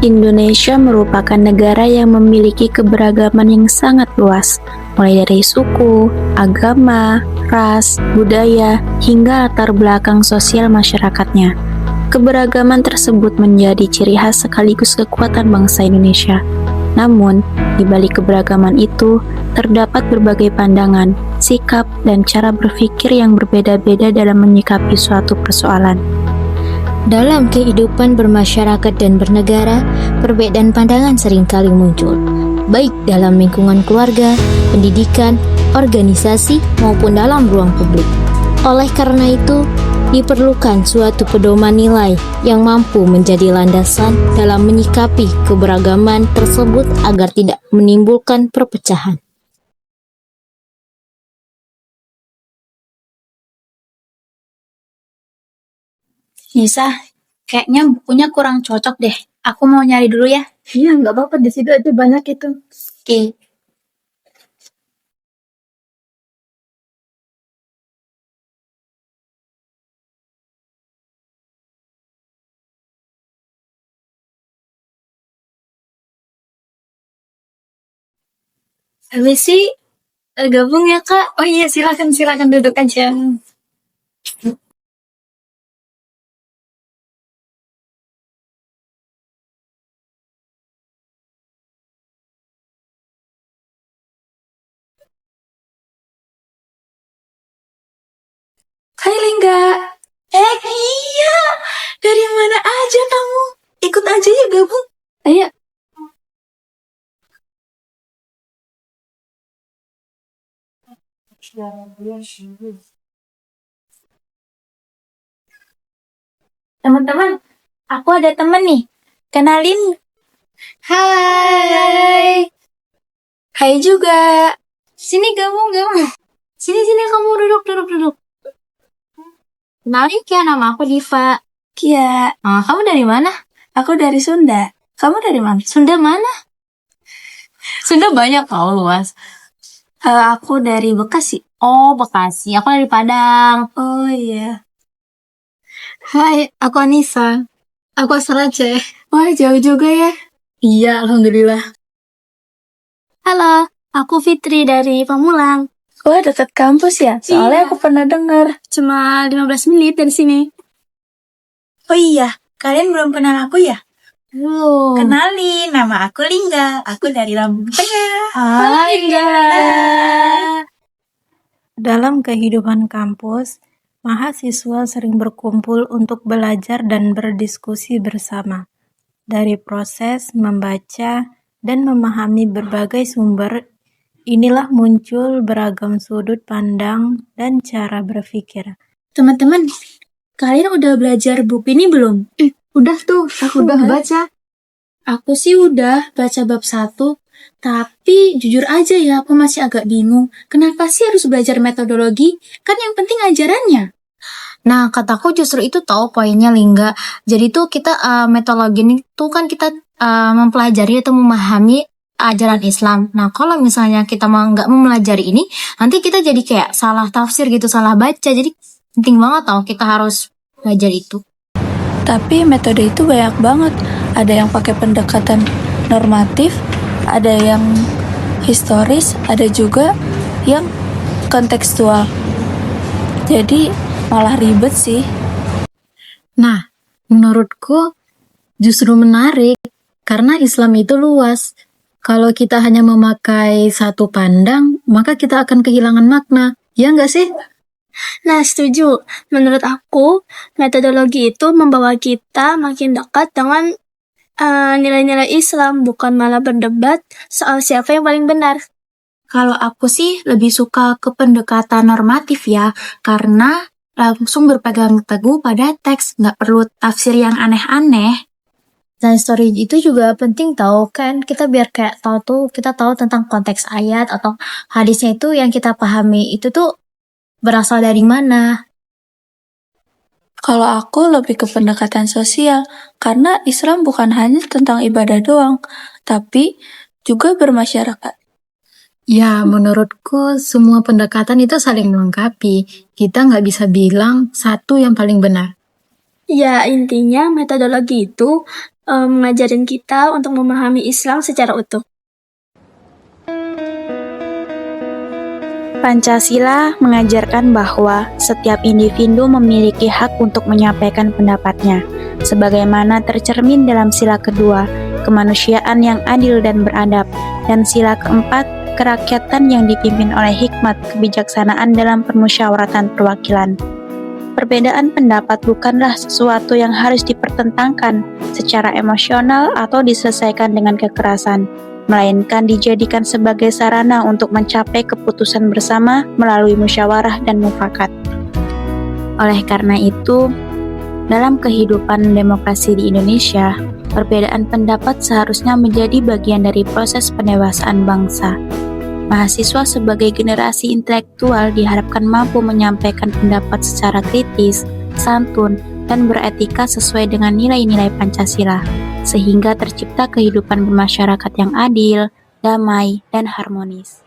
Indonesia merupakan negara yang memiliki keberagaman yang sangat luas, mulai dari suku, agama, ras, budaya, hingga latar belakang sosial masyarakatnya. Keberagaman tersebut menjadi ciri khas sekaligus kekuatan bangsa Indonesia. Namun, di balik keberagaman itu, terdapat berbagai pandangan, sikap, dan cara berpikir yang berbeda-beda dalam menyikapi suatu persoalan. Dalam kehidupan bermasyarakat dan bernegara, perbedaan pandangan seringkali muncul, baik dalam lingkungan keluarga, pendidikan, organisasi, maupun dalam ruang publik. Oleh karena itu, diperlukan suatu pedoman nilai yang mampu menjadi landasan dalam menyikapi keberagaman tersebut agar tidak menimbulkan perpecahan. Nisa, kayaknya bukunya kurang cocok deh. Aku mau nyari dulu ya. Iya, nggak apa-apa, di situ aja banyak itu. Oke. Habis sih gabung ya Kak. Oh iya, silakan duduk aja. Hai Lingga. Iya, dari mana aja kamu? Ikut aja ya gabung. Ayo. Teman-teman, aku ada temen nih. Kenalin. Hai. Hai juga. Sini gabung. Sini kamu duduk. Kenalin Kia, nama aku Diva. Kia. Kamu dari mana? Aku dari Sunda. Kamu dari mana? Sunda mana? Sunda banyak tau, luas. Aku dari Bekasi. Oh, Bekasi. Aku dari Padang. Oh iya. Hai, aku Anissa. Aku asal Aceh. Wah, jauh juga ya. Iya, alhamdulillah. Halo, aku Fitri dari Pamulang. Wah, dekat kampus ya? Soalnya aku pernah dengar. Cuma 15 menit dari sini. Oh iya, kalian belum kenal aku ya? Belum. Kenalin, nama aku Lingga. Aku dari Lampung Tengah. Hai, Lingga. Dalam kehidupan kampus, mahasiswa sering berkumpul untuk belajar dan berdiskusi bersama. Dari proses membaca dan memahami berbagai sumber, inilah muncul beragam sudut pandang dan cara berpikir. Teman-teman, kalian udah belajar buku ini belum? Udah tuh, aku udah baca. Aku sih udah baca bab 1, tapi jujur aja ya aku masih agak bingung. Kenapa sih harus belajar metodologi? Kan yang penting ajarannya. Nah, kataku justru itu tahu poinnya, Lingga. Jadi tuh kita metodologi ini tuh kan kita mempelajari atau memahami ajaran Islam. Nah, kalau misalnya kita nggak mempelajari ini, nanti kita jadi kayak salah tafsir gitu, salah baca. Jadi penting banget tau kita harus belajar itu. Tapi metode itu banyak banget. Ada yang pakai pendekatan normatif, ada yang historis, ada juga yang kontekstual. Jadi malah ribet sih. Nah, menurutku justru menarik karena Islam itu luas. Kalau kita hanya memakai satu pandang, maka kita akan kehilangan makna. Ya nggak sih? Nah, setuju. Menurut aku, metodologi itu membawa kita makin dekat dengan nilai-nilai Islam, bukan malah berdebat soal siapa yang paling benar. Kalau aku sih lebih suka ke pendekatan normatif ya, karena langsung berpegang teguh pada teks, nggak perlu tafsir yang aneh-aneh. Dan story itu juga penting tahu kan, kita biar kayak kita tahu tentang konteks ayat atau hadisnya itu yang kita pahami itu tuh berasal dari mana. Kalau aku lebih ke pendekatan sosial, karena Islam bukan hanya tentang ibadah doang, tapi juga bermasyarakat. Ya, menurutku semua pendekatan itu saling melengkapi. Kita nggak bisa bilang satu yang paling benar. Ya, intinya metodologi itu mengajarin kita untuk memahami Islam secara utuh. Pancasila mengajarkan bahwa setiap individu memiliki hak untuk menyampaikan pendapatnya, sebagaimana tercermin dalam sila kedua, kemanusiaan yang adil dan beradab, dan sila keempat, kerakyatan yang dipimpin oleh hikmat kebijaksanaan dalam permusyawaratan perwakilan. Perbedaan pendapat bukanlah sesuatu yang harus dipertentangkan secara emosional atau diselesaikan dengan kekerasan, melainkan dijadikan sebagai sarana untuk mencapai keputusan bersama melalui musyawarah dan mufakat. Oleh karena itu, dalam kehidupan demokrasi di Indonesia, perbedaan pendapat seharusnya menjadi bagian dari proses pendewasaan bangsa. Mahasiswa sebagai generasi intelektual diharapkan mampu menyampaikan pendapat secara kritis, santun, dan beretika sesuai dengan nilai-nilai Pancasila, sehingga tercipta kehidupan bermasyarakat yang adil, damai, dan harmonis.